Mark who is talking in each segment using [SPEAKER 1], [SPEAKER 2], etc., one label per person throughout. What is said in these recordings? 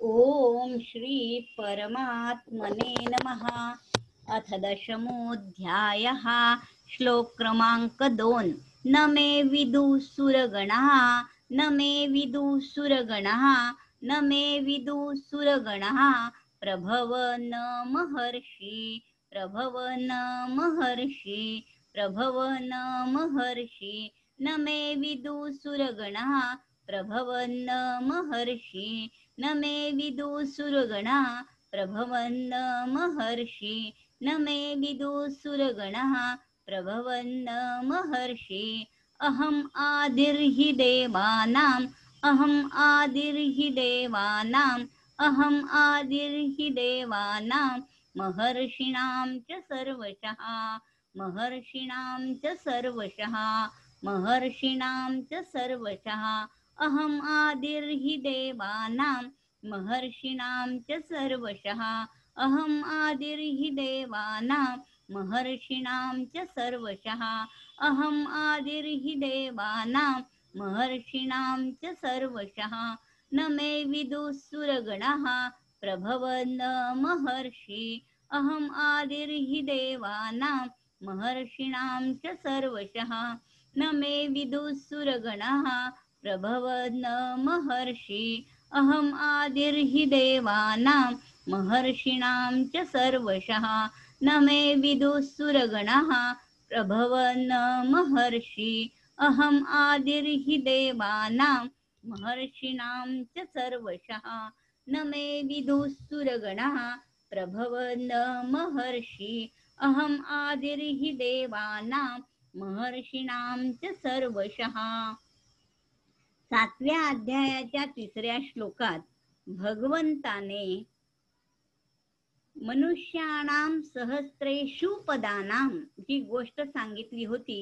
[SPEAKER 1] ओम श्री परमात्मने नमः। अथ दशमोऽध्यायः। श्लोक क्रमांक 2। न मे विदुसुरगणः न मे विदुसुरगणः न मे विदुसुरगणः प्रभव न महर्षि प्रभव न महर्षि प्रभव न महर्षि न मे विदुसुरगणः प्रभव न महर्षि न मे विदुसुरगणः प्रभवन्न महर्षि न मे विदुसुरगणः प्रभवन्न महर्षि अहम् आदिर्हि देवानाम् अहम् आदिर्हि देवानाम् अहम् आदिर्हि देवानां महर्षिणां च सर्वशः महर्षिणां च सर्वशः महर्षिणां च सर्वशः अहम् आदिर्हि देवानां महर्षिणां च सर्वशः अहम् आदिर्हि देवानां महर्षिणां च सर्वशः अहम् आदिर्हि देवानां महर्षिणां च सर्वशः न मे विदुसुरगणः प्रभवन्न महर्षि अहम् आदिर्हि देवानां महर्षिणां च सर्वशः न मे विदुसुरगणः प्रभवन्न महर्षि अहम् आदिर्हि देवानां महर्षिणां च सर्वशः न मे विदुसुरगणः प्रभवन्न महर्षि अहम् आदिर्हि देवानां महर्षिणां च सर्वशः न मे विदुसुरगणः प्रभवन्न महर्षि अहम् आदिर्हि देवानां महर्षिणां च सर्वशः। 7व्या अध्यायाच्या 3ऱ्या श्लोकात भगवंताने मनुष्याणां सहस्रेषु पदानां जी गोष्ट सांगितली होती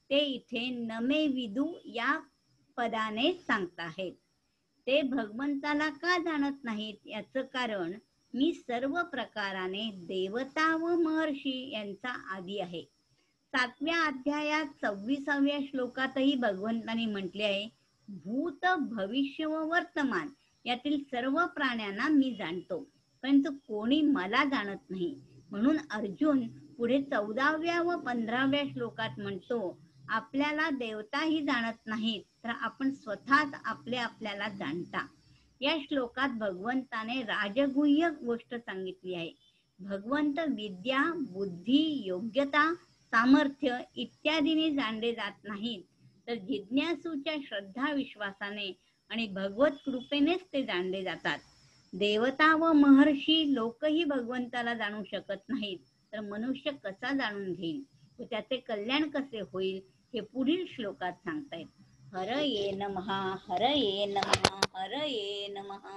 [SPEAKER 1] ते इथे नमे विदू या पदाने सांगताहेत। ते भगवंताला का जाणत नाहीत याचं कारण मी सर्व प्रकाराने देवता व महर्षी यांचा आदी आहे। 7व्या अध्यायात 26व्या श्लोकातही भगवंताने म्हटले आहे भूत भविष्य व वर्तमान यातील सर्व प्राण्यांना मी जाणतो परंतु कोणी मला जाणत नाही। म्हणून अर्जुन पुढे 14व्या व 15व्या श्लोकात म्हणतो आपल्याला देवताही जाणत नाहीत तर आपण स्वतःच आपल्याला जाणता। या श्लोकात भगवंताने राजगुह्य गोष्ट सांगितली आहे। भगवंत विद्या बुद्धी योग्यता सामर्थ्य इत्यादीने जाणले जात नाहीत तर जिज्ञासूच्या श्रद्धा विश्वासाने आणि भगवत कृपेनेच ते जाणले जातात। देवता व महर्षी लोकही भगवंताला जाणू शकत नाहीत तर मनुष्य कसा जाणून घेईल व त्याचे कल्याण कसे होईल हे पुढील श्लोकात सांगतायत। हरये नमः हरये नमः हरये नमः।